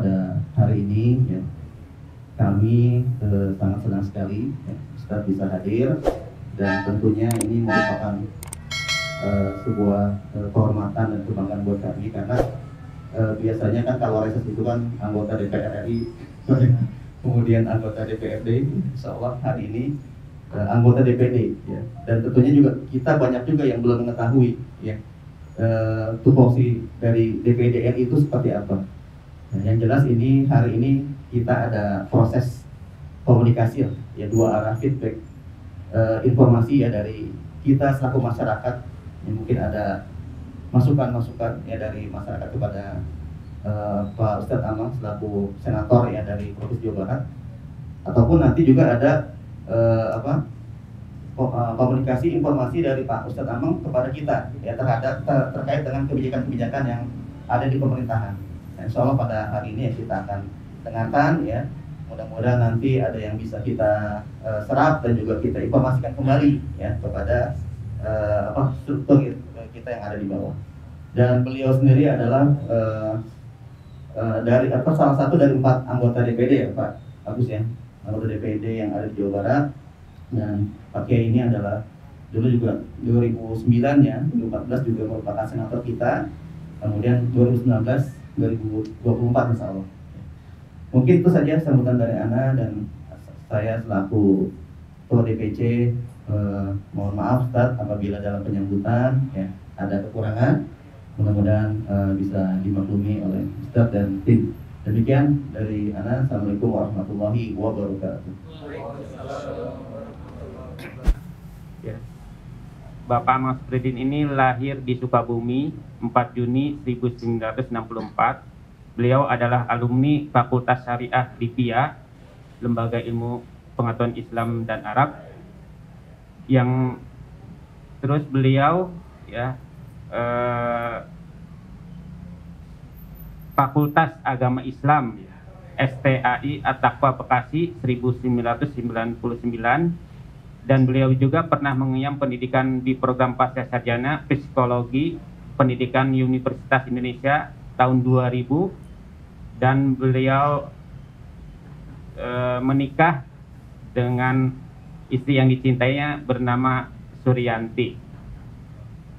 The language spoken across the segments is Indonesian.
pada hari ini ya, kami sangat senang sekali ya, Ustadz bisa hadir, dan tentunya ini merupakan sebuah kehormatan dan kebanggaan buat kami, karena biasanya kan kalau reses itu kan anggota DPR RI, kemudian anggota DPRD, insya Allah hari ini anggota DPD ya. Dan tentunya juga kita banyak juga yang belum mengetahui ya tupoksi dari DPD RI itu seperti apa. Nah, yang jelas ini hari ini kita ada proses komunikasi ya, dua arah feedback informasi ya dari kita selaku masyarakat, yang mungkin ada masukan-masukan ya dari masyarakat kepada Pak Ustadz Amang selaku senator ya dari Provinsi Jawa Barat, ataupun nanti juga ada komunikasi informasi dari Pak Ustadz Amang kepada kita ya terkait dengan kebijakan-kebijakan yang ada di pemerintahan. Nah, insya Allah pada hari ini ya kita akan dengarkan ya. Mudah-mudahan nanti ada yang bisa kita serap dan juga kita informasikan kembali ya kepada struktur kita yang ada di bawah. Dan beliau sendiri adalah dari salah satu dari 4 anggota DPD ya Pak Agus ya, anggota DPD yang ada di Jawa Barat. Dan Pak Kiai ini adalah dulu juga 2009 ya, 2014 juga merupakan senator kita, kemudian 2019, 2024 insya Allah. Mungkin itu saja sambutan dari Ana, dan saya selaku Ketua DPC mohon maaf Ustadz apabila dalam penyambutan ya ada kekurangan, mudah-mudahan bisa dimaklumi oleh Ustadz dan tim. Demikian dari Ana. Assalamualaikum warahmatullahi wabarakatuh. Ya. Bapak Mas Fridin ini lahir di Sukabumi 4 Juni 1964. Beliau adalah alumni Fakultas Syariah Libya, Lembaga Ilmu Pengetahuan Islam dan Arab. Yang terus beliau ya Fakultas Agama Islam STAI At-Taqwa Bekasi 1999. Dan beliau juga pernah mengenyam pendidikan di program pasca sarjana Psikologi Pendidikan Universitas Indonesia tahun 2000, dan beliau menikah dengan istri yang dicintainya bernama Suryanti.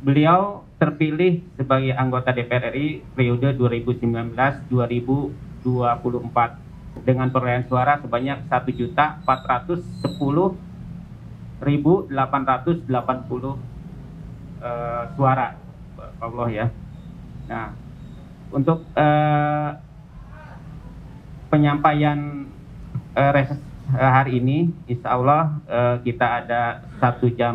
Beliau terpilih sebagai anggota DPR RI periode 2019-2024 dengan perolehan suara sebanyak 1.410.880 suara, Allah ya. Nah, untuk penyampaian reses hari ini, insya Allah kita ada 1 jam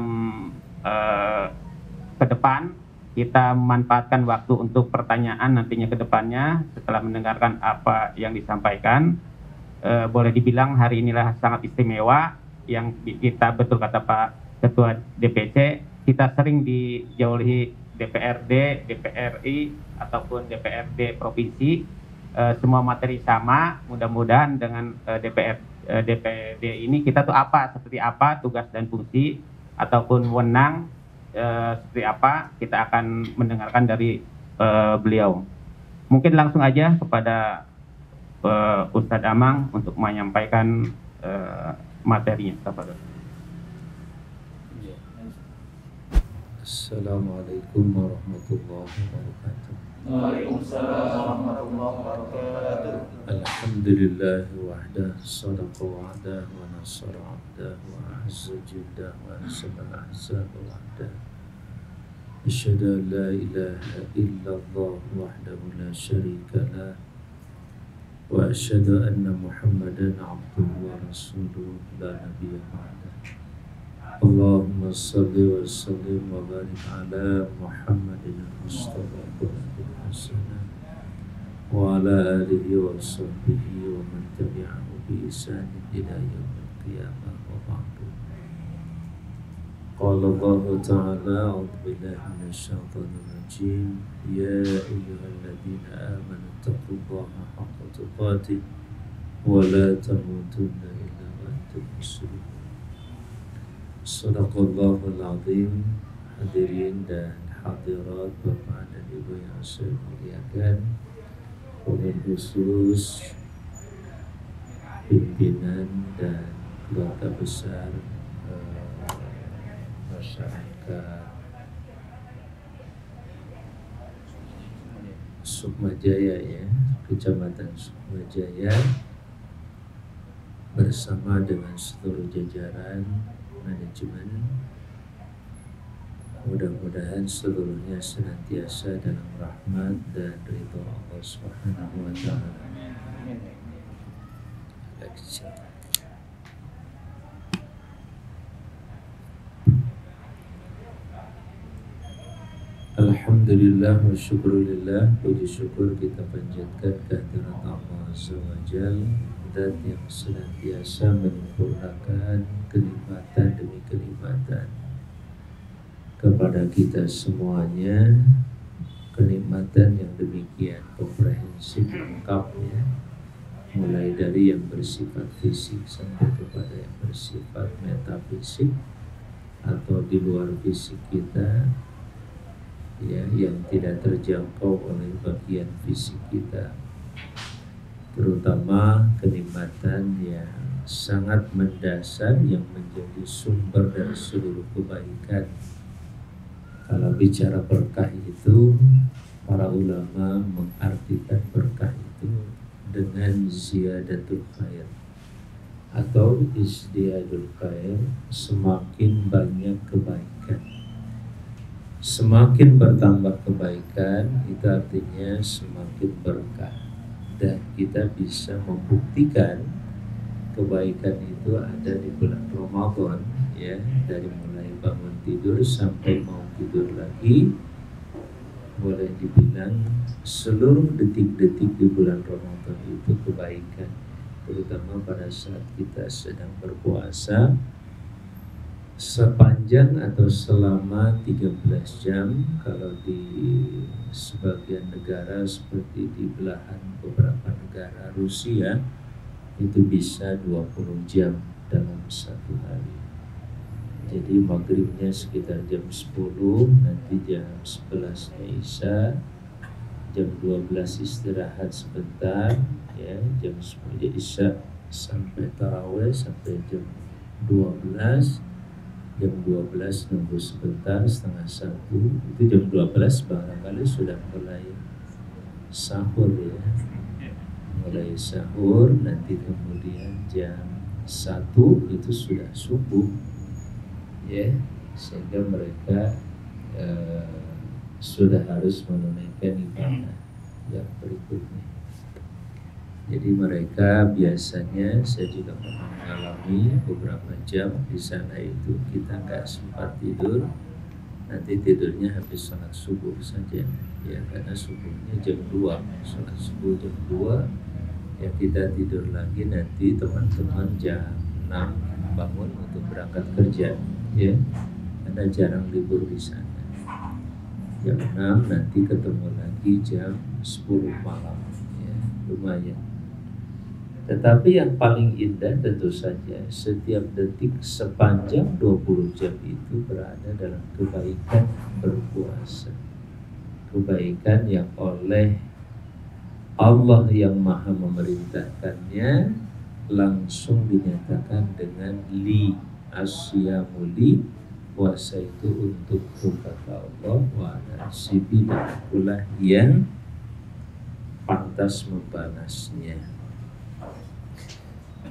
ke depan. Kita memanfaatkan waktu untuk pertanyaan nantinya ke depannya setelah mendengarkan apa yang disampaikan. Boleh dibilang hari inilah sangat istimewa, yang kita, betul kata Pak Ketua DPC, kita sering dijauhi DPRD, DPRI ataupun DPRD provinsi, semua materi sama. Mudah-mudahan dengan DPD ini kita tuh seperti apa tugas dan fungsi ataupun wewenang seperti apa, kita akan mendengarkan dari beliau. Mungkin langsung aja kepada Ustadz Amang untuk menyampaikan materinya. Assalamualaikum warahmatullahi wabarakatuh. Waalaikumsalam warahmatullahi wabarakatuh. Alhamdulillah wahdah, sadaqa wa'dah, wa nasara 'abdah, wa azza jildah, wa ansabal ahzab wahdah. Asyhadu an la ilaha illallah wahdahu la syarika lah, wa asyhadu anna Muhammadan 'abduhu wa rasuluhu la nabiyya ba'dah. Allahumma salli wa sallim wa barik ala Muhammadin al-Mustafa Qur'anil Hasanah wa ala alihi wa sahbihi wa man tabi'ahu bi ihsan ila yaumil qiyamah wa ba'du. Qala Allah ta'ala, a'udzu billahi minasy syaithanir rajim, ya ayyuhalladzina amanu taqullaha haqqa tuqatih wa la tamutunna illa wa antum muslimun. Sadaqallahul azim. Hadirin dan hadirat Bapak dan Ibu yang saya muliakan, wabil khusus pimpinan dan keluarga besar masyarakat Sukmajaya ya, Kecamatan Sukmajaya bersama dengan seluruh jajaran manajemen. Mudah-mudahan seluruhnya senantiasa dalam rahmat dan ridho Allah Subhanahu wa Ta'ala. Alhamdulillah wa syukurillah, puji syukur kita panjatkan kehadirat Allah Azza wa Jalla, zat yang senantiasa menyempurnakan kenikmatan demi kenikmatan kepada kita semuanya, kenikmatan yang demikian komprehensif lengkap ya, mulai dari yang bersifat fisik sampai kepada yang bersifat metafisik atau di luar fisik kita ya, yang tidak terjangkau oleh bagian fisik kita, terutama kenikmatan yang sangat mendasar yang menjadi sumber dari seluruh kebaikan. Kalau bicara berkah itu, para ulama mengartikan berkah itu dengan ziyadatul khair atau isdiadul khair, semakin banyak kebaikan. Semakin bertambah kebaikan itu artinya semakin berkah, dan kita bisa membuktikan kebaikan itu ada di bulan Ramadan ya, dari mulai bangun tidur sampai mau tidur lagi, boleh dibilang seluruh detik-detik di bulan Ramadan itu kebaikan, terutama pada saat kita sedang berpuasa sepanjang atau selama 13 jam. Kalau di sebagian negara seperti di belahan beberapa negara Rusia itu bisa 20 jam dalam satu hari. Jadi maghribnya sekitar jam 10, nanti jam 11-nya Isya, jam 12 istirahat sebentar ya, jam 10 Isya sampai tarawih sampai jam 12. Jam 12 nunggu sebentar, setengah 1, itu jam 12 barangkali sudah mulai sahur ya, mulai sahur, nanti kemudian jam 1 itu sudah subuh ya, sehingga mereka sudah harus menunaikan ibadah yang berikutnya. Jadi mereka biasanya, saya juga pernah mengalami beberapa jam di sana itu kita nggak sempat tidur, nanti tidurnya habis sholat subuh saja ya, karena subuhnya jam 2, sholat subuh jam 2 ya, kita tidur lagi nanti teman-teman jam 6 bangun untuk berangkat kerja ya, karena jarang libur di sana. Jam 6 nanti ketemu lagi jam 10 malam ya, lumayan. Tetapi yang paling indah tentu saja setiap detik sepanjang 20 jam itu berada dalam kebaikan berpuasa. Kebaikan yang oleh Allah yang maha memerintahkannya langsung dinyatakan dengan li asyamuli, puasa itu untuk kata Allah, wa nasibi, dan akulah yang pantas membalasnya.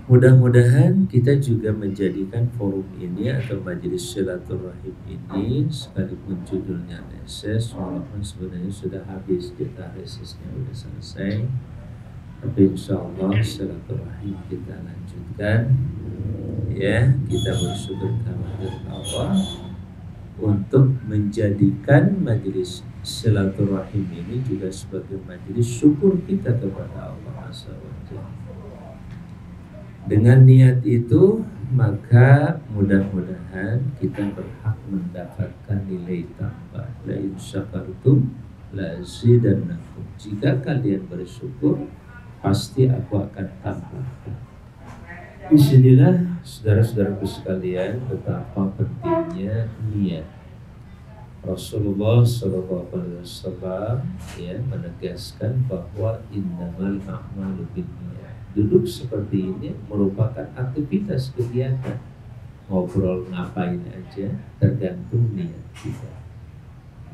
Mudah-mudahan kita juga menjadikan forum ini atau majelis silaturahim ini, sekalipun judulnya reses, walaupun sebenarnya sudah habis, jatah resesnya sudah selesai, tapi insya Allah silaturahim kita lanjutkan ya. Kita bersyukur kepada Allah untuk menjadikan majelis silaturahim ini juga sebagai majelis syukur kita kepada Allah Azza wa Jalla. Dengan niat itu, maka mudah-mudahan kita berhak mendapatkan nilai tambah. La in syakartum la azidannakum. Jika kalian bersyukur, pasti aku akan tambahkan. Bismillah, saudara-saudaraku sekalian, betapa pentingnya niat. Rasulullah SAW ya menegaskan bahwa innamal a'malu binniyat. Duduk seperti ini merupakan aktivitas kegiatan, ngobrol ngapain aja tergantung niat kita.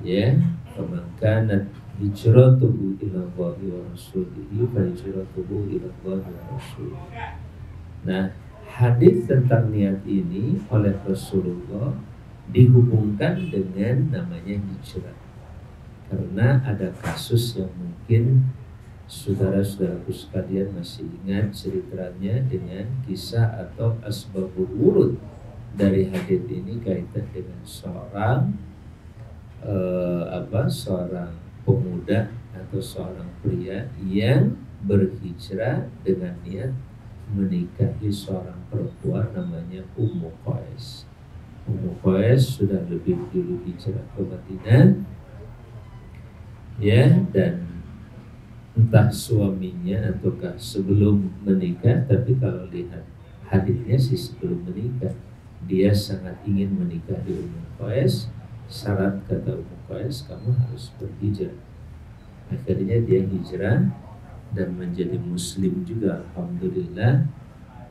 Ya, faman kanat hijratuhu ila Allahi wa rasulihi fa hijratuhu ila Allahi wa rasulihi. Nah, hadis tentang niat ini oleh Rasulullah dihubungkan dengan namanya hijrah, karena ada kasus yang mungkin saudara-saudaraku sekalian masih ingat ceritanya dengan kisah atau asbabul wurud dari hadis ini kaitan dengan seorang seorang pemuda atau seorang pria yang berhijrah dengan niat menikahi seorang perempuan namanya Ummu Qais. Ummu Qais sudah lebih dulu hijrah ke Madinah, ya, dan entah suaminya ataukah sebelum menikah, tapi kalau lihat hadisnya sih sebelum menikah dia sangat ingin menikahi Ummu Qais. Syarat kata Ummu Qais, kamu harus berhijrah. Akhirnya dia hijrah dan menjadi muslim juga, alhamdulillah,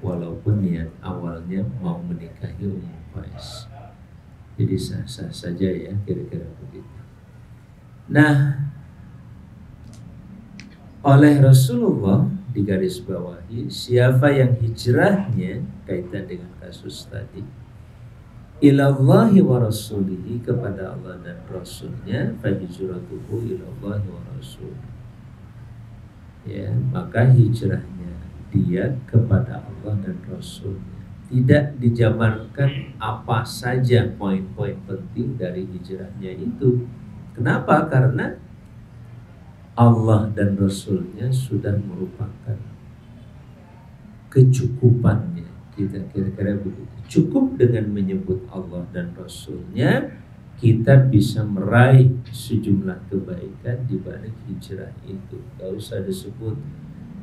walaupun niat awalnya mau menikahi Ummu Qais. Jadi sah-sah saja ya, kira-kira begitu. Nah, oleh Rasulullah digarisbawahi, siapa yang hijrahnya kaitan dengan kasus tadi ilallahi wa rasulihi, kepada Allah dan Rasulnya, fa hijratuhu ilallahi wa rasulihi, ya, maka hijrahnya dia kepada Allah dan Rasulnya. Tidak dijabarkan apa saja poin-poin penting dari hijrahnya itu. Kenapa? Karena Allah dan Rasulnya sudah merupakan kecukupannya. Kita kira-kira begitu. Cukup dengan menyebut Allah dan Rasulnya, kita bisa meraih sejumlah kebaikan di balik hijrah itu. Gak usah disebut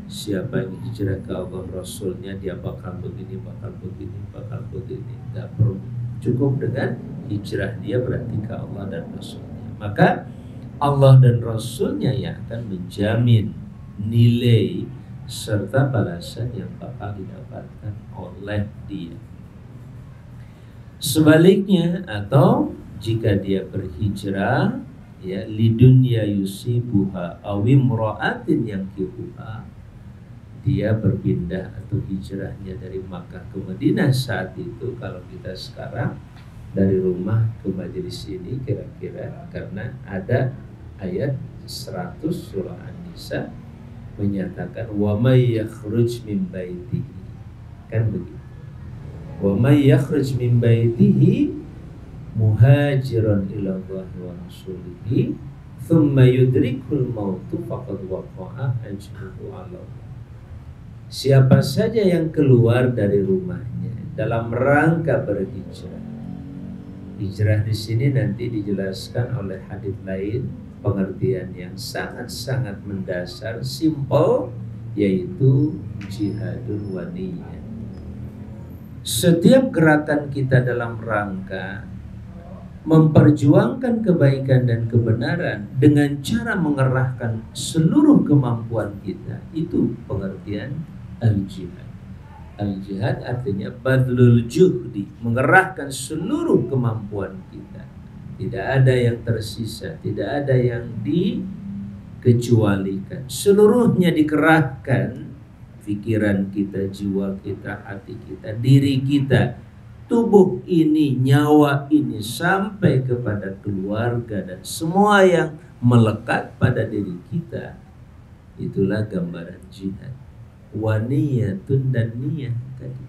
siapa yang hijrah ke Allah Rasulnya dia bakal begini, bakal begini, bakal begini. Gak perlu. Cukup dengan hijrah dia berarti ke Allah dan Rasulnya. Maka Allah dan Rasulnya yang akan menjamin nilai serta balasan yang bakal didapatkan oleh dia. Sebaliknya, atau jika dia berhijrah ya lidunya yusibuha awimra'atin yang kibuha, dia berpindah atau hijrahnya dari Makkah ke Madinah saat itu. Kalau kita sekarang dari rumah ke majelis ini kira-kira, karena ada ayat 100 surah An-Nisa menyatakan wa may yakhruj min baitihi, kan begitu. Wa may yakhruj min baitihi muhajiran ila Allah wa rasulihi thumma yudrikul mautu faqad waqa'a ajruhu 'ala Allah. Siapa saja yang keluar dari rumahnya dalam rangka berhijrah. Hijrah di sini nanti dijelaskan oleh hadis lain pengertian yang sangat-sangat mendasar, simpel, yaitu jihadun waniyah. Setiap gerakan kita dalam rangka memperjuangkan kebaikan dan kebenaran dengan cara mengerahkan seluruh kemampuan kita, itu pengertian al-jihad. Al-jihad artinya badlul juhdi, mengerahkan seluruh kemampuan kita. Tidak ada yang tersisa, tidak ada yang dikecualikan. Seluruhnya dikerahkan, pikiran kita, jiwa kita, hati kita, diri kita, tubuh ini, nyawa ini, sampai kepada keluarga dan semua yang melekat pada diri kita. Itulah gambaran jihad. Waniyatun dan niyah tadi.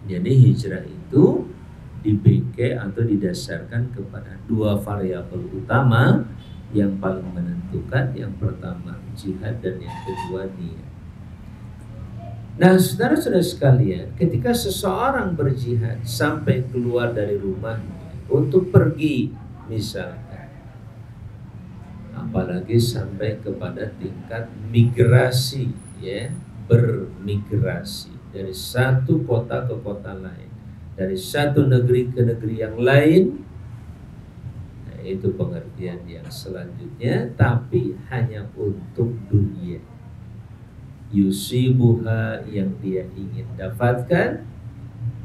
Jadi hijrah itu dibingkai atau didasarkan kepada dua variabel utama yang paling menentukan. Yang pertama jihad dan yang kedua niyah. Nah, saudara-saudara sekalian, ketika seseorang berjihad sampai keluar dari rumahnya untuk pergi, misalkan, apalagi sampai kepada tingkat migrasi, ya, bermigrasi dari satu kota ke kota lain, dari satu negeri ke negeri yang lain, itu pengertian yang selanjutnya, tapi hanya untuk dunia. Yusibuha, yang dia ingin dapatkan,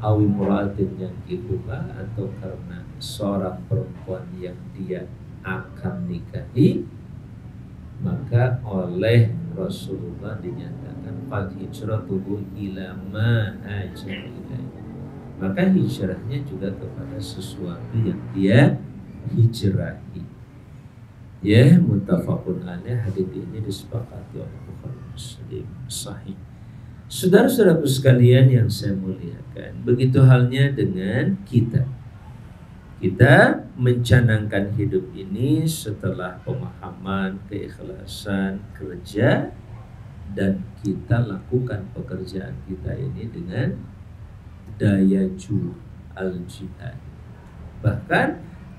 awimuratin yang kibuha, atau karena seorang perempuan yang dia akan nikahi, maka oleh Rasulullah dinyatakan fal hijratuhu ila ma hajara ilaihi, maka hijrahnya juga kepada sesuatu yang dia hijrahi. Ya, muttafaqun alaih. Hadis ini disepakati oleh Bukhari Muslim sahih. Saudara-saudaraku sekalian yang saya muliakan, begitu halnya dengan kita. Kita mencanangkan hidup ini setelah pemahaman, keikhlasan, kerja, dan kita lakukan pekerjaan kita ini dengan daya juang al-jihad. Bahkan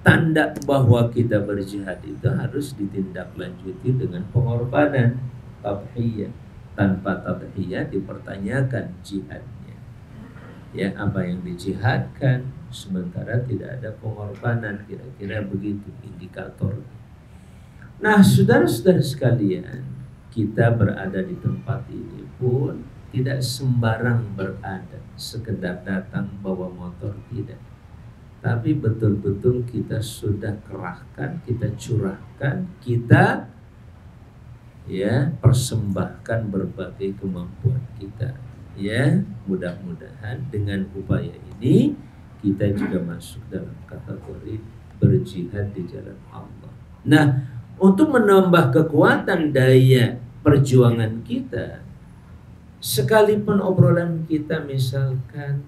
tanda bahwa kita berjihad itu harus ditindaklanjuti dengan pengorbanan, tadhiyah. Tanpa tadhiyah dipertanyakan jihadnya. Ya, apa yang dijihadkan sementara tidak ada pengorbanan, kira-kira begitu indikator. Nah, saudara-saudara sekalian, kita berada di tempat ini pun tidak sembarang berada, sekedar datang bawa motor, tidak. Tapi betul-betul kita sudah kerahkan, kita curahkan, kita ya persembahkan berbagai kemampuan kita. Ya, mudah-mudahan dengan upaya ini kita juga masuk dalam kategori berjihad di jalan Allah. Nah, untuk menambah kekuatan daya perjuangan kita, sekalipun obrolan kita misalkan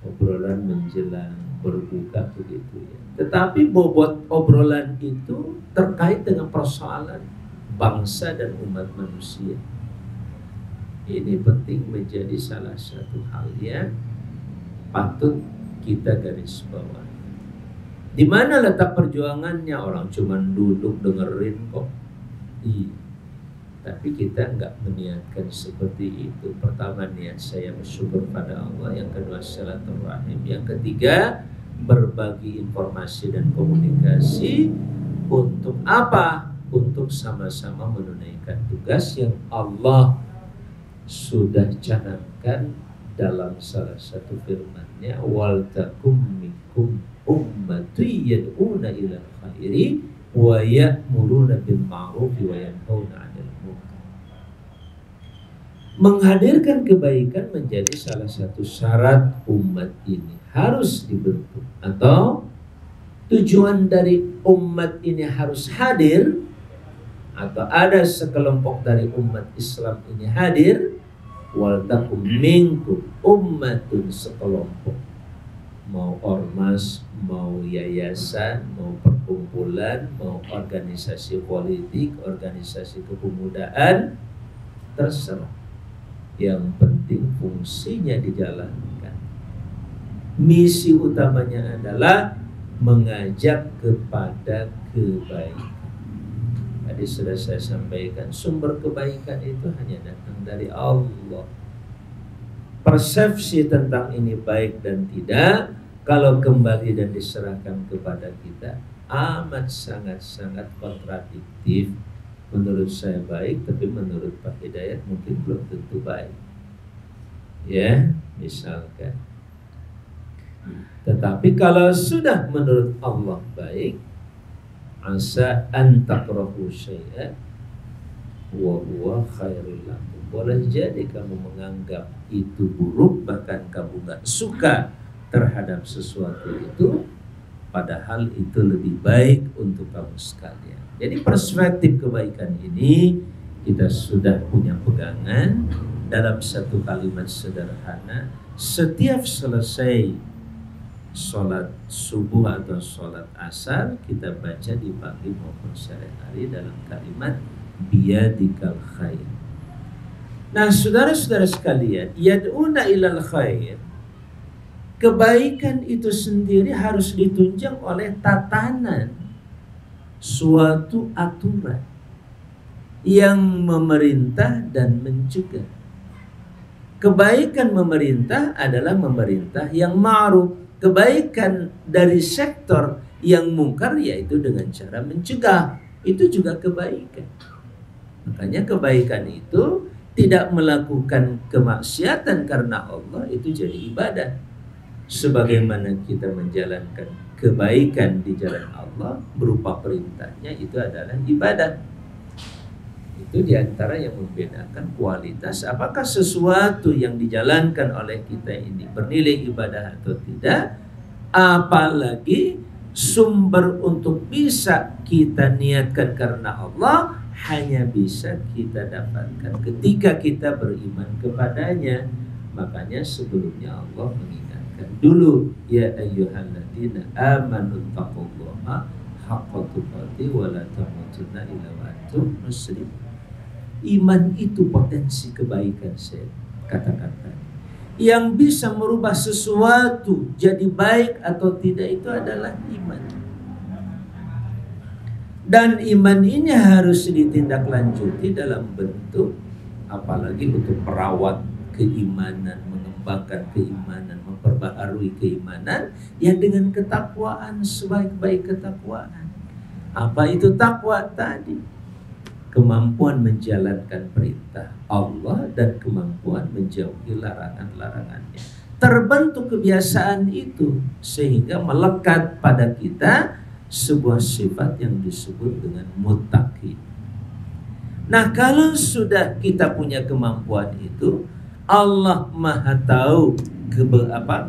obrolan menjelang berbuka begitu ya, tetapi bobot obrolan itu terkait dengan persoalan bangsa dan umat manusia. Ini penting menjadi salah satu hal yang patut kita garis bawah. Di mana letak perjuangannya? Orang cuma duduk dengerin kok. Iya. Tapi kita nggak meniatkan seperti itu. Pertama, niat saya bersyukur pada Allah. Yang kedua, silaturahim. Yang ketiga, berbagi informasi dan komunikasi. Untuk apa? Untuk sama-sama menunaikan tugas yang Allah sudah canangkan dalam salah satu firman-Nya, wal takum minkum ummatu yad'una ila khairi wa ya'muruna bil ma'ruf wa yanhauna 'anil munkar. Menghadirkan kebaikan menjadi salah satu syarat umat ini harus dibentuk, atau tujuan dari umat ini harus hadir, atau ada sekelompok dari umat Islam ini hadir. Wal takum minkum ummatun, sekelompok, mau ormas, mau yayasan, mau perkumpulan, mau organisasi politik, organisasi kepemudaan, terserah. Yang penting fungsinya dijalankan. Misi utamanya adalah mengajak kepada kebaikan. Tadi sudah saya sampaikan, sumber kebaikan itu hanya datang dari Allah. Persepsi tentang ini baik dan tidak, kalau kembali dan diserahkan kepada kita, amat sangat-sangat kontradiktif. Menurut saya baik, tapi menurut Pak Hidayat mungkin belum tentu baik. Ya, misalkan. Tetapi kalau sudah menurut Allah baik, asa an takrahu syai'an wa huwa khairul lakum. Boleh jadi kamu menganggap itu buruk, bahkan kamu gak suka terhadap sesuatu itu, padahal itu lebih baik untuk kamu sekalian. Jadi perspektif kebaikan ini kita sudah punya pegangan dalam satu kalimat sederhana. Setiap selesai sholat subuh atau sholat asar, kita baca di pagi maupun sore hari dalam kalimat biyadikal khair. Nah, saudara-saudara sekalian, yad'una ilal khair, kebaikan itu sendiri harus ditunjang oleh tatanan, suatu aturan yang memerintah dan mencegah. Kebaikan memerintah adalah memerintah yang ma'ruf. Kebaikan dari sektor Yang mungkar yaitu dengan cara mencegah. Itu juga kebaikan. Makanya kebaikan itu tidak melakukan kemaksiatan karena Allah itu jadi ibadah. Sebagaimana kita menjalankan kebaikan di jalan Allah berupa perintahnya, itu adalah ibadah. Itu diantara yang membedakan kualitas apakah sesuatu yang dijalankan oleh kita ini bernilai ibadah atau tidak. Apalagi sumber untuk bisa kita niatkan karena Allah hanya bisa kita dapatkan ketika kita beriman kepadanya. Makanya sebelumnya Allah mengingatkan dulu, ya ayyuhalladzina amanu taqullaha haqqa tuqatih wa la tamutunna illa wa antum muslimun. Iman itu potensi kebaikan, saya katakan tadi. Yang bisa merubah sesuatu jadi baik atau tidak itu adalah iman. Dan iman ini harus ditindaklanjuti dalam bentuk, apalagi untuk merawat keimanan, mengembangkan keimanan, memperbaharui keimanan, ya dengan ketakwaan, sebaik-baik ketakwaan. Apa itu takwa tadi? Kemampuan menjalankan perintah Allah dan kemampuan menjauhi larangan-larangannya. Terbentuk kebiasaan itu sehingga melekat pada kita sebuah sifat yang disebut dengan muttaqin. Nah, kalau sudah kita punya kemampuan itu, Allah Maha tahu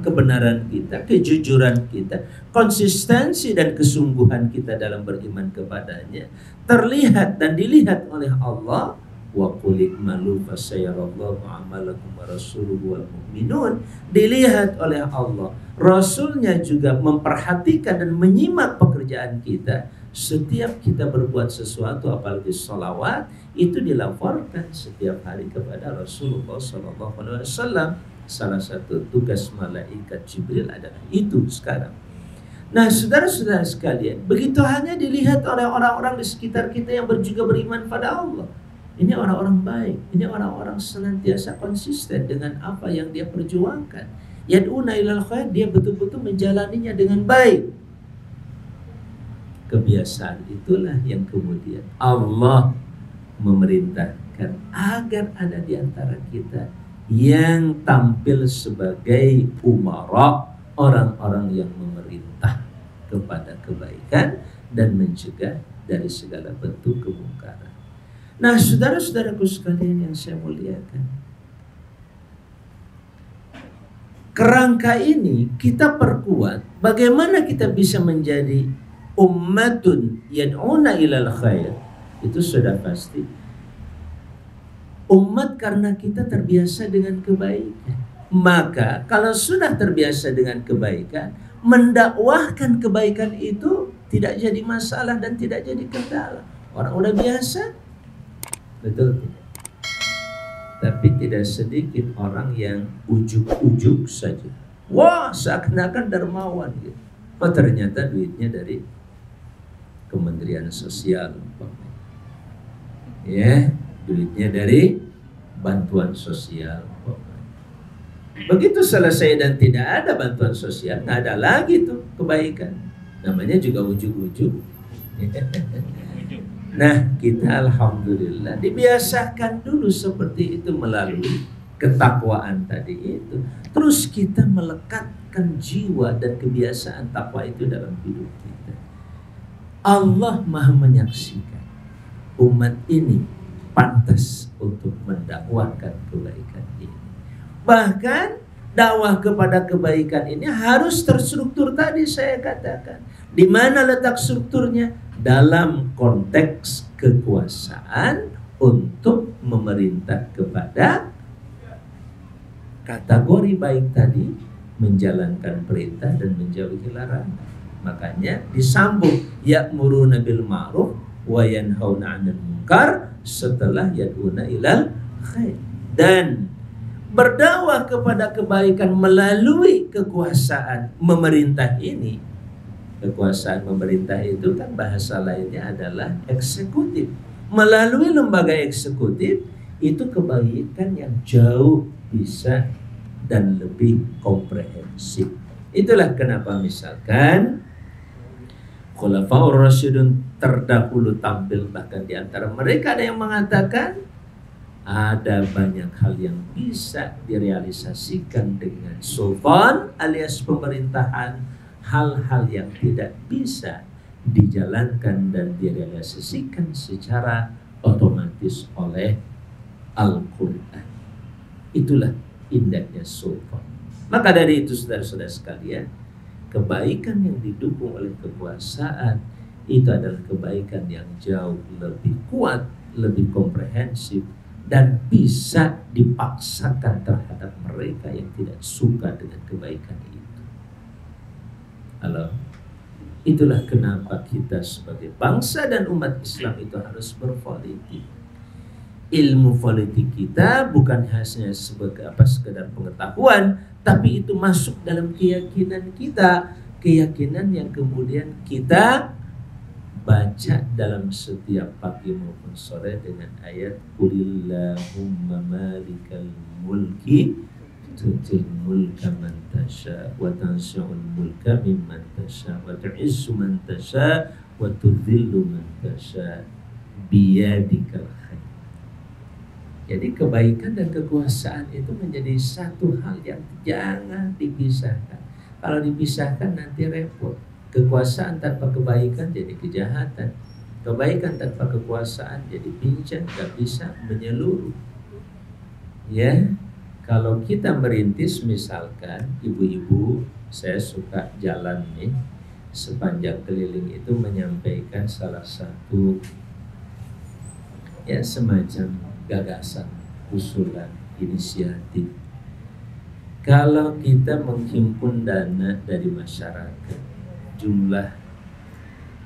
kebenaran kita, kejujuran kita, konsistensi dan kesungguhan kita dalam beriman kepadanya terlihat dan dilihat oleh Allah. Wa qul i'malu fasayarallahu 'amalakum wa rasuluhu wal mu'minun. Dilihat oleh Allah, Rasulnya juga memperhatikan dan menyimak pekerjaan kita. Setiap kita berbuat sesuatu, apalagi sholawat, itu dilaporkan setiap hari kepada Rasulullah SAW. Salah satu tugas malaikat Jibril adalah itu sekarang. Nah, saudara-saudara sekalian, begitu hanya dilihat oleh orang-orang di sekitar kita yang juga beriman pada Allah. Ini orang-orang baik, ini orang-orang senantiasa konsisten dengan apa yang dia perjuangkan. Yad'una ilal khair, dia betul-betul menjalaninya dengan baik. Kebiasaan itulah yang kemudian Allah memerintahkan agar ada di antara kita yang tampil sebagai umara, orang-orang yang memerintah kepada kebaikan dan mencegah dari segala bentuk kemungkaran. Nah, saudara-saudaraku sekalian yang saya muliakan, kerangka ini kita perkuat. Bagaimana kita bisa menjadi ummatun yad'una ilal khair? Itu sudah pasti umat karena kita terbiasa dengan kebaikan. Maka kalau sudah terbiasa dengan kebaikan, mendakwahkan kebaikan itu tidak jadi masalah dan tidak jadi kendala. Orang udah biasa, betul tidak? Tapi tidak sedikit orang yang ujuk-ujuk saja. Wah, seakan-akan dermawan gitu. Oh, ternyata duitnya dari Kementerian Sosial. Ya, duitnya dari bantuan sosial. Begitu selesai dan tidak ada bantuan sosial, nggak ada lagi tuh kebaikan. Namanya juga ujuk-ujuk. Nah, kita alhamdulillah dibiasakan dulu seperti itu melalui ketakwaan tadi itu. Terus kita melekatkan jiwa dan kebiasaan takwa itu dalam hidup kita. Allah Maha menyaksikan umat ini pantas untuk mendakwahkan kebaikan ini. Bahkan dakwah kepada kebaikan ini harus terstruktur tadi saya katakan. Di mana letak strukturnya? Dalam konteks kekuasaan untuk memerintah kepada kategori baik tadi, menjalankan perintah dan menjauhi larangan. Makanya disambung ya'muruna bil ma'ruf wa yanhauna 'anil munkar setelah yad'una ilal khair. Dan berdakwah kepada kebaikan melalui kekuasaan memerintah ini. Kekuasaan memerintah itu kan bahasa lainnya adalah eksekutif. Melalui lembaga eksekutif itu kebaikan yang jauh bisa dan lebih komprehensif. Itulah kenapa misalkan Khulafaur Rasyidun terdahulu tampil, bahkan di antara mereka ada yang mengatakan ada banyak hal yang bisa direalisasikan dengan sultan alias pemerintahan, hal-hal yang tidak bisa dijalankan dan direalisasikan secara otomatis oleh Al-Quran. Itulah indahnya sultan. Maka dari itu saudara-saudara sekalian, kebaikan yang didukung oleh kekuasaan itu adalah kebaikan yang jauh lebih kuat, lebih komprehensif, dan bisa dipaksakan terhadap mereka yang tidak suka dengan kebaikan itu. Halo? Itulah kenapa kita sebagai bangsa dan umat Islam itu harus berpolitik. Ilmu politik kita bukan hanya sebagai sekedar pengetahuan, tapi itu masuk dalam keyakinan kita, keyakinan yang kemudian kita baca dalam setiap pagi maupun sore dengan ayat Qulillahumma malikal mulki tu'til mulka man tasha wa tanzi'ul mulka mimman tasha wa tu'izzu man tasha wa tudhillu man tasha biyadikal khair. Jadi kebaikan dan kekuasaan itu menjadi satu hal yang jangan dipisahkan. Kalau dipisahkan nanti repot. Kekuasaan tanpa kebaikan jadi kejahatan. Kebaikan tanpa kekuasaan jadi pincang, gak bisa menyeluruh. Ya, kalau kita merintis misalkan ibu-ibu, saya suka jalan nih sepanjang keliling itu menyampaikan salah satu ya semacam gagasan, usulan, inisiatif. Kalau kita menghimpun dana dari masyarakat, jumlah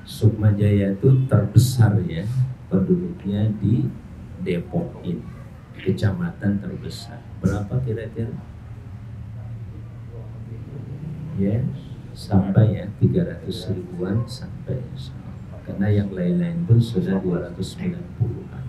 Sukma Jaya itu terbesar ya penduduknya di Depok ini, kecamatan terbesar. Berapa kira-kira? Ya, sampai ya 300 ribuan sampai. Karena yang lain-lain pun sudah 290-an.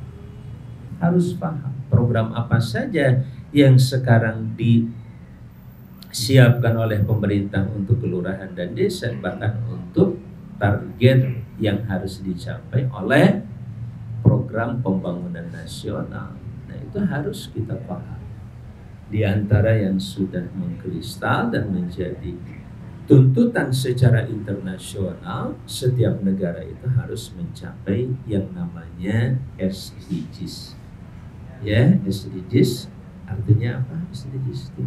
Harus paham program apa saja yang sekarang disiapkan oleh pemerintah untuk kelurahan dan desa, bahkan untuk target yang harus dicapai oleh program pembangunan nasional. Nah, itu harus kita paham. Di antara yang sudah mengkristal dan menjadi tuntutan secara internasional, setiap negara itu harus mencapai yang namanya SDGs. Ya, SDGs artinya apa? SDGs itu?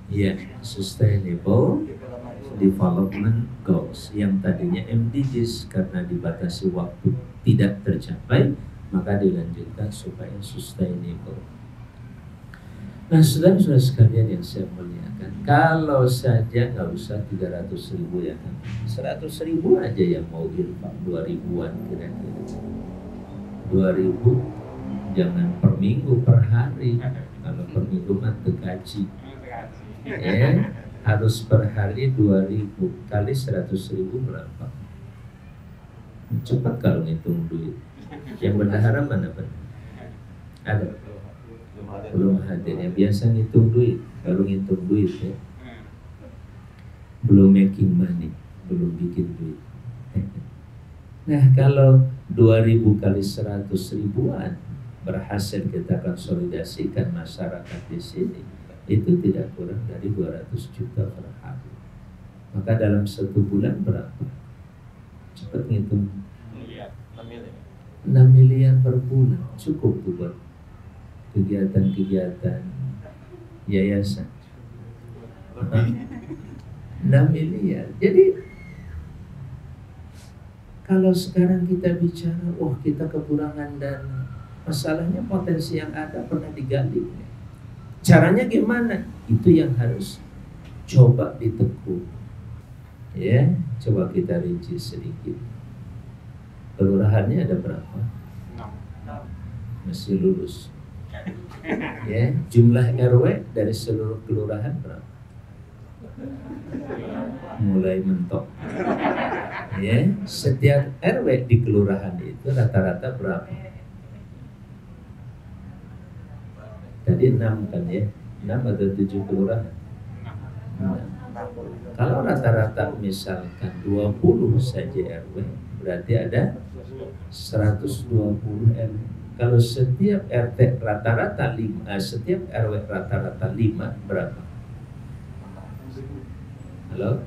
Ya, Sustainable Development Goals. Yang tadinya MDGs karena dibatasi waktu tidak tercapai, maka dilanjutkan supaya sustainable. Nah, saudara-saudara sekalian yang saya muliakan, kalau saja nggak usah 300 ribu ya kan, 100 ribu aja yang mau infak, 2 ribuan kira-kira. 2.000 jangan per minggu, per hari. Kalau per minggu mah gaji. Ya, harus per hari 2.000 kali 100.000 berapa? Cepat kalau ngitung duit. Yang bendahara mana Pak? Ada? Belum hadir. Yang biasa ngitung duit. Kalau ngitung duit ya, belum making money, belum bikin duit. Nah, kalau 2.000 kali 100 ribuan berhasil kita konsolidasikan masyarakat di sini, itu tidak kurang dari 200 juta per hari. Maka dalam 1 bulan berapa? Cepat ngitung. 6 miliar per bulan. Cukup tuh buat kegiatan-kegiatan yayasan. 6 miliar. Jadi kalau sekarang kita bicara, wah kita kekurangan dana, masalahnya potensi yang ada pernah digali. Caranya gimana? Itu yang harus coba ditekuk. Ya, coba kita rinci sedikit. Kelurahannya ada berapa? 6. Masih lulus. Ya, jumlah RW dari seluruh kelurahan berapa? Mulai mentok. Ya, setiap RW di kelurahan itu rata-rata berapa? Tadi 6 kan ya? 6 atau 7 kelurahan? 6. Kalau rata-rata misalkan 20 saja RW, berarti ada 120 RW. Kalau setiap RT rata-rata 5, setiap RW rata-rata 5, berapa? Halo?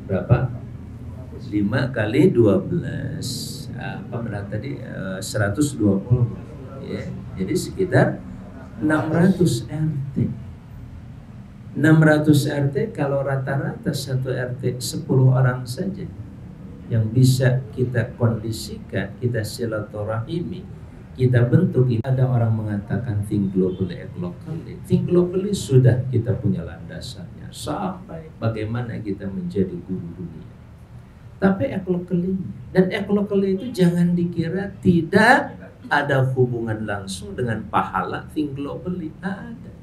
Berapa? 5 kali 12. Apa benar tadi? 120. Ya. Jadi sekitar 600 RT. 600 RT kalau rata-rata satu RT 10 orang saja yang bisa kita kondisikan, kita silaturahimi, kita bentuk. Ada orang mengatakan think globally, act locally. Think globally sudah kita punya landasannya sampai bagaimana kita menjadi guru dunia. Tapi act locally, dan act locally itu jangan dikira tidak ada hubungan langsung dengan pahala think globally. Ada.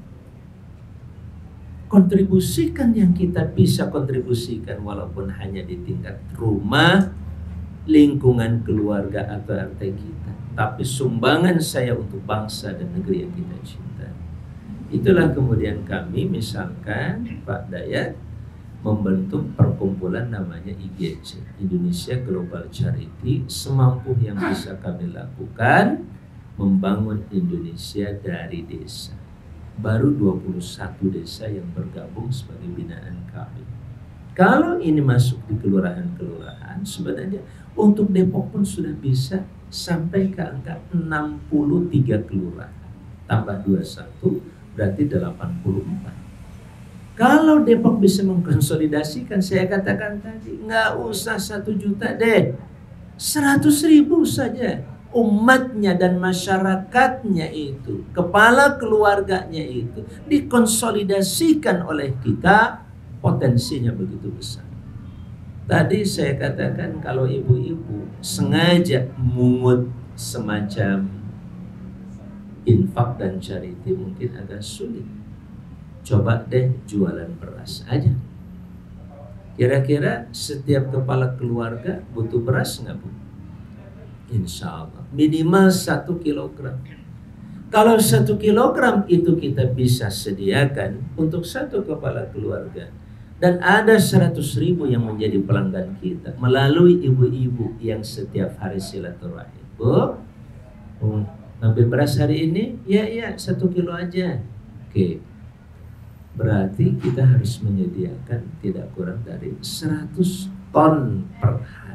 Kontribusikan yang kita bisa kontribusikan walaupun hanya di tingkat rumah, lingkungan keluarga atau RT kita, tapi sumbangan saya untuk bangsa dan negeri yang kita cinta. Itulah kemudian kami misalkan Pak Dayat membentuk perkumpulan namanya IGC, Indonesia Global Charity. Semampu yang bisa kami lakukan membangun Indonesia dari desa. Baru 21 desa yang bergabung sebagai binaan kami. Kalau ini masuk di kelurahan-kelurahan, sebenarnya untuk Depok pun sudah bisa sampai ke angka 63 kelurahan. Tambah 21 berarti 84. Kalau Depok bisa mengkonsolidasikan, saya katakan tadi, nggak usah 1 juta deh, 100.000 saja. Umatnya dan masyarakatnya itu, kepala keluarganya itu dikonsolidasikan oleh kita, potensinya begitu besar. Tadi saya katakan kalau ibu-ibu sengaja mungut semacam infak dan charity mungkin agak sulit. Coba deh jualan beras aja. Kira-kira setiap kepala keluarga butuh beras nggak, Bu? Insya Allah minimal 1 kilogram. Kalau 1 kilogram itu kita bisa sediakan untuk 1 kepala keluarga, dan ada 100.000 yang menjadi pelanggan kita melalui ibu-ibu yang setiap hari silaturahim. Bu, ambil beras hari ini? Ya 1 kilo aja. Oke, berarti kita harus menyediakan tidak kurang dari 100 ton per hari.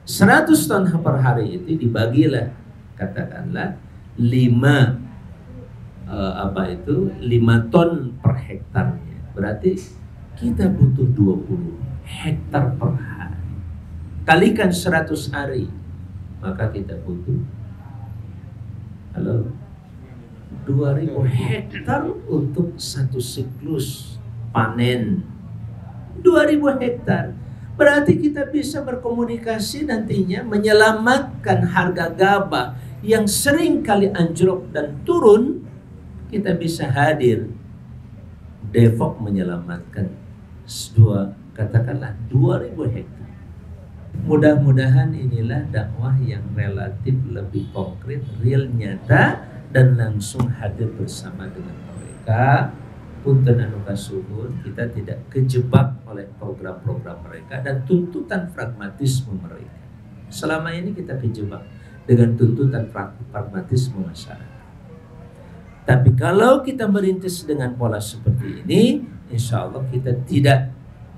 100 ton per hari itu dibagilah katakanlah 5 ton per hektarnya. Berarti kita butuh 20 hektar per hari. Kalikan 100 hari, maka kita butuh 2.000 hektar untuk 1 siklus panen. 2.000 hektar. Berarti kita bisa berkomunikasi nantinya menyelamatkan harga gabah yang sering kali anjlok dan turun. Kita bisa hadir. Depok menyelamatkan katakanlah 2.000 hektar. Mudah-mudahan inilah dakwah yang relatif lebih konkret, real, nyata, dan langsung hadir bersama dengan mereka. Punten anu kasuhun, kita tidak kejebak oleh program-program mereka dan tuntutan pragmatisme mereka. Selama ini kita kejebak dengan tuntutan pragmatisme masyarakat. Tapi kalau kita merintis dengan pola seperti ini, insya Allah kita tidak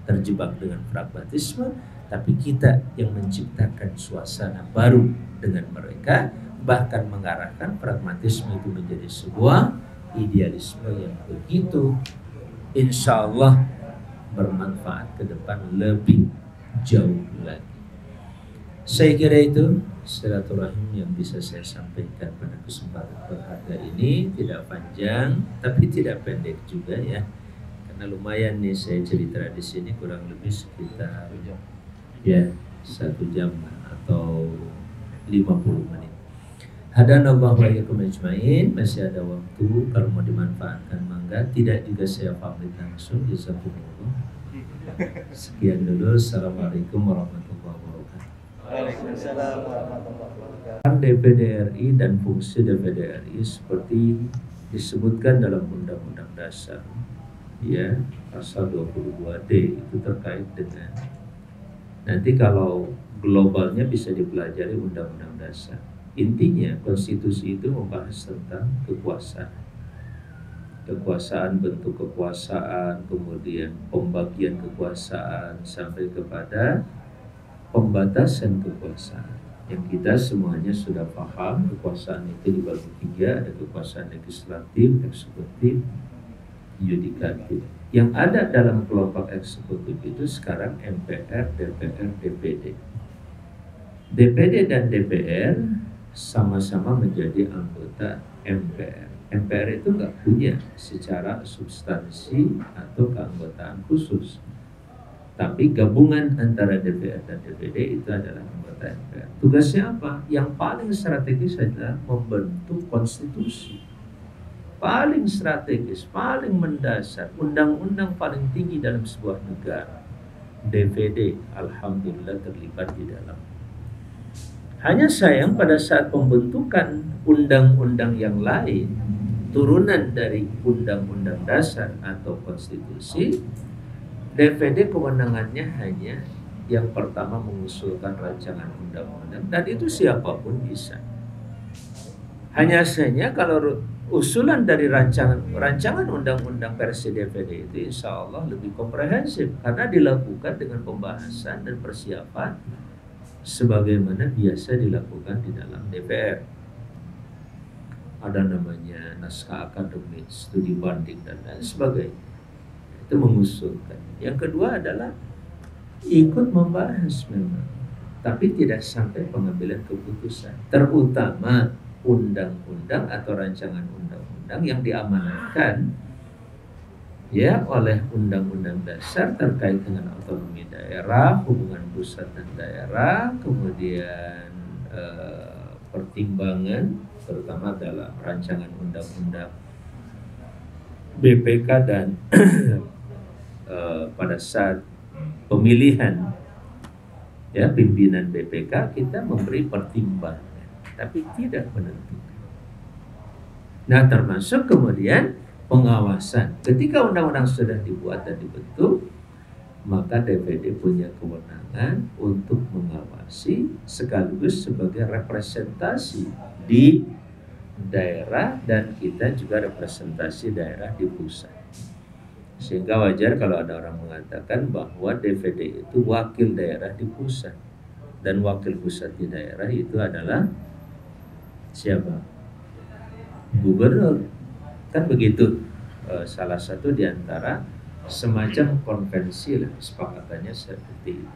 terjebak dengan pragmatisme, tapi kita yang menciptakan suasana baru dengan mereka, bahkan mengarahkan pragmatisme itu menjadi sebuah idealisme yang begitu insya Allah bermanfaat ke depan lebih jauh lagi. Saya kira itu silaturahim yang bisa saya sampaikan pada kesempatan berharga ini. Tidak panjang tapi tidak pendek juga ya, karena lumayan nih saya cerita di sini kurang lebih sekitar 1 jam atau 50 menit. Hadanallahu wa iyyakum ajmain. Masih ada waktu, kalau mau dimanfaatkan mangga, tidak juga saya pamit langsung. Jazakumullah. Sekian dulu. Assalamualaikum warahmatullahi wabarakatuh. Waalaikumsalam warahmatullahi wabarakatuh. DPD RI dan fungsi DPD RI seperti disebutkan dalam Undang-Undang Dasar, ya, pasal 22D itu terkait dengan, nanti kalau globalnya bisa dipelajari Undang-Undang Dasar. Intinya konstitusi itu membahas tentang kekuasaan, bentuk kekuasaan, kemudian pembagian kekuasaan sampai kepada pembatasan kekuasaan. Yang kita semuanya sudah paham, kekuasaan itu dibagi 3, ada kekuasaan legislatif, eksekutif, yudikatif. Yang ada dalam kelompok eksekutif itu sekarang MPR, DPR, DPD. DPD dan DPR sama-sama menjadi anggota MPR. MPR itu nggak punya secara substansi atau keanggotaan khusus. Tapi gabungan antara DPR dan DPD itu adalah anggota MPR. Tugasnya apa? Yang paling strategis adalah membentuk konstitusi. Paling strategis, paling mendasar, undang-undang paling tinggi dalam sebuah negara. DPD, alhamdulillah terlibat di dalam. Hanya sayang pada saat pembentukan undang-undang yang lain, turunan dari undang-undang dasar atau konstitusi, DPD kewenangannya hanya yang pertama mengusulkan rancangan undang-undang, dan itu siapapun bisa. Hanya saja kalau usulan dari rancangan undang-undang versi DPD itu insya Allah lebih komprehensif karena dilakukan dengan pembahasan dan persiapan sebagaimana biasa dilakukan di dalam DPR. Ada namanya naskah akademik, studi banding dan lain sebagainya. Itu mengusulkan. Yang kedua adalah ikut membahas memang, tapi tidak sampai pengambilan keputusan. Terutama undang-undang atau rancangan undang-undang yang diamanatkan ya oleh Undang-Undang Dasar terkait dengan otonomi daerah, hubungan pusat dan daerah, kemudian pertimbangan terutama dalam rancangan undang-undang BPK dan pada saat pemilihan ya pimpinan BPK kita memberi pertimbangan tapi tidak menentukan. Nah, termasuk kemudian pengawasan. Ketika undang-undang sudah dibuat dan dibentuk, maka DPD punya kewenangan untuk mengawasi sekaligus sebagai representasi di daerah dan kita juga representasi daerah di pusat. Sehingga wajar kalau ada orang mengatakan bahwa DPD itu wakil daerah di pusat dan wakil pusat di daerah itu adalah siapa? Gubernur. Kan begitu. Salah satu di antara semacam konvensi lah, kesepakatannya seperti itu.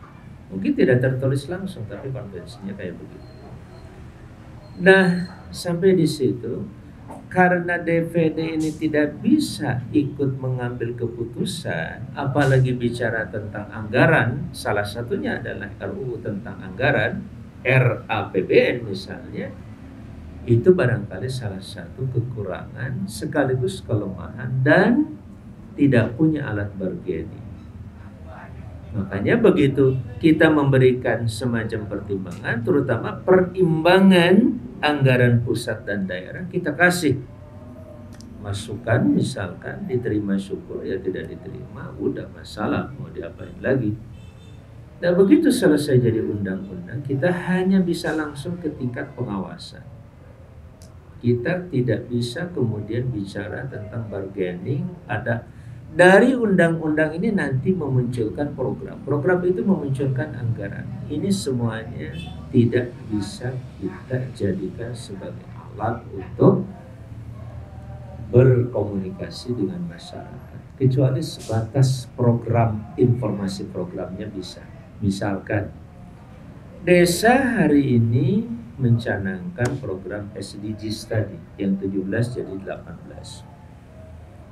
Mungkin tidak tertulis langsung tapi konvensinya kayak begitu. Nah, sampai di situ karena DPD ini tidak bisa ikut mengambil keputusan, apalagi bicara tentang anggaran, salah satunya adalah RUU tentang anggaran, RAPBN misalnya, itu barangkali salah satu kekurangan sekaligus kelemahan dan tidak punya alat bargaining. Makanya begitu kita memberikan semacam pertimbangan, terutama perimbangan anggaran pusat dan daerah, kita kasih masukan, misalkan diterima syukur, ya tidak diterima, udah masalah, mau diapain lagi. Nah begitu selesai jadi undang-undang, kita hanya bisa langsung ke tingkat pengawasan. Kita tidak bisa kemudian bicara tentang bargaining, ada dari undang-undang ini nanti memunculkan program. Program itu memunculkan anggaran. Ini semuanya tidak bisa kita jadikan sebagai alat untuk berkomunikasi dengan masyarakat. Kecuali sebatas program, informasi programnya bisa. Misalkan, desa hari ini mencanangkan program SDGs tadi, yang 17 jadi 18.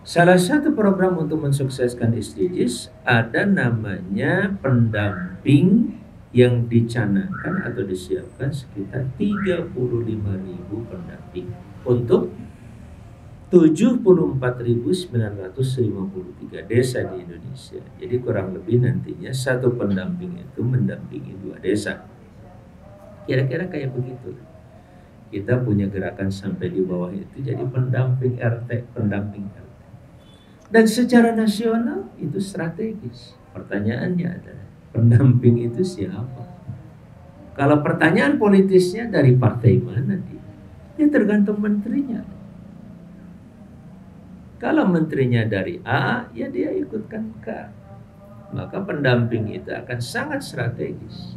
Salah satu program untuk mensukseskan SDGs ada namanya pendamping yang dicanangkan atau disiapkan sekitar 35.000 pendamping untuk 74.953 desa di Indonesia. Jadi kurang lebih nantinya satu pendamping itu mendampingi 2 desa. Kira-kira kayak begitu. kita punya gerakan sampai di bawah itu jadi pendamping RT, pendamping RT. Dan secara nasional itu strategis. Pertanyaannya adalah pendamping itu siapa? Kalau pertanyaan politisnya dari partai mana dia? Ya tergantung menterinya. Kalau menterinya dari A, ya dia ikutkan K. Maka pendamping itu akan sangat strategis.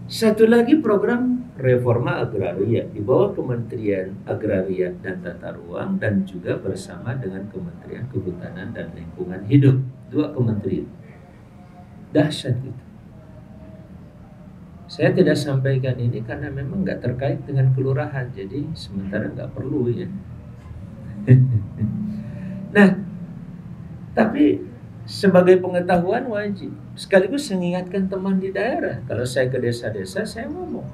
Satu lagi program reforma agraria di bawah Kementerian Agraria dan Tata Ruang dan juga bersama dengan Kementerian Kehutanan dan Lingkungan Hidup. 2 kementerian. Dahsyat itu. Saya tidak sampaikan ini karena memang nggak terkait dengan kelurahan, jadi sementara nggak perlu ya. Nah, tapi sebagai pengetahuan wajib. Sekaligus mengingatkan teman di daerah. Kalau saya ke desa-desa, saya ngomong.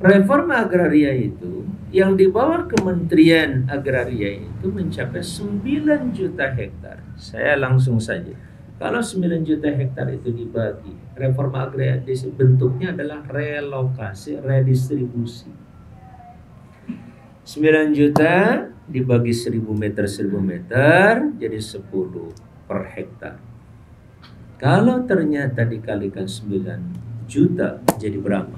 Reforma agraria itu, yang di bawah Kementerian Agraria itu mencapai 9 juta hektar. Saya langsung saja. Kalau 9 juta hektar itu dibagi, reforma agraria bentuknya adalah relokasi, redistribusi. 9 juta dibagi 1000 meter, 1000 meter, jadi 10 per hektar. Kalau ternyata dikalikan 9 juta, jadi berapa?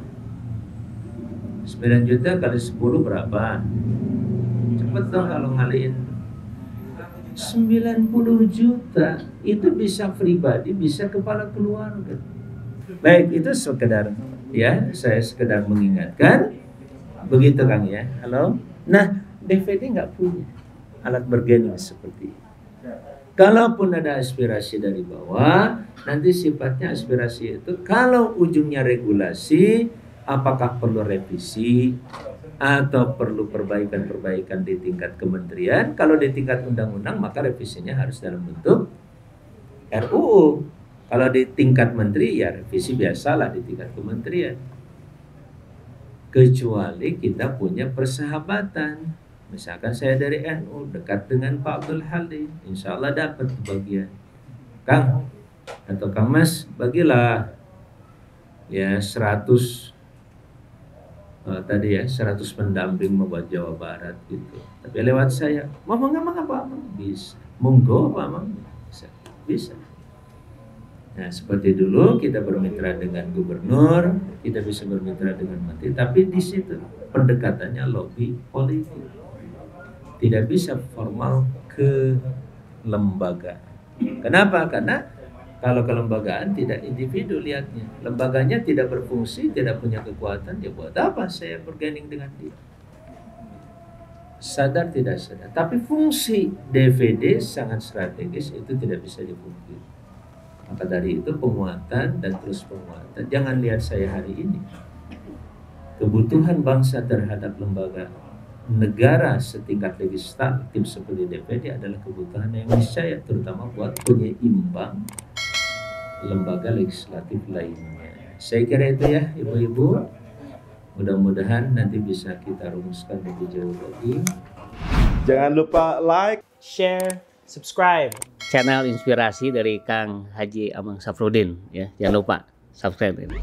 9 juta kali 10 berapa? Cepet dong kalau ngaliin. 90 juta itu bisa pribadi, bisa kepala keluarga. Baik, itu sekedar ya, saya sekedar mengingatkan. Begitu Kang ya. Halo. Nah, DPD nggak punya alat bargaining seperti itu. Kalaupun ada aspirasi dari bawah, nanti sifatnya aspirasi itu kalau ujungnya regulasi, apakah perlu revisi atau perlu perbaikan-perbaikan di tingkat kementerian. Kalau di tingkat undang-undang maka revisinya harus dalam bentuk RUU. Kalau di tingkat menteri ya revisi biasalah di tingkat kementerian. Kecuali kita punya persahabatan. Misalkan saya dari NU dekat dengan Pak Abdul Halim, insya Allah dapat bagian. Kang atau Kang Mas bagilah ya 100 tadi ya 100 pendamping membuat Jawa Barat gitu. Tapi lewat saya, mau nggak apa bisa, monggo apa bisa. Nah seperti dulu kita bermitra dengan gubernur, kita bisa bermitra dengan menteri, tapi di situ pendekatannya lobby politik. Tidak bisa formal ke lembaga. Kenapa? Karena kalau kelembagaan tidak individu lihatnya. Lembaganya tidak berfungsi, tidak punya kekuatan, ya buat apa saya berganding dengan dia? Sadar tidak sadar. Tapi fungsi DVD sangat strategis, itu tidak bisa dipungkiri. Maka dari itu penguatan dan terus penguatan. Jangan lihat saya hari ini. Kebutuhan bangsa terhadap lembaga negara setingkat legislatif seperti DPD adalah kebutuhan yang niscaya, terutama buat penyeimbang lembaga legislatif lainnya. Saya kira itu ya ibu-ibu. Mudah-mudahan nanti bisa kita rumuskan lebih jauh lagi. Jangan lupa like, share, subscribe channel inspirasi dari Kang Haji Amang Safruddin ya. Jangan lupa subscribe ini.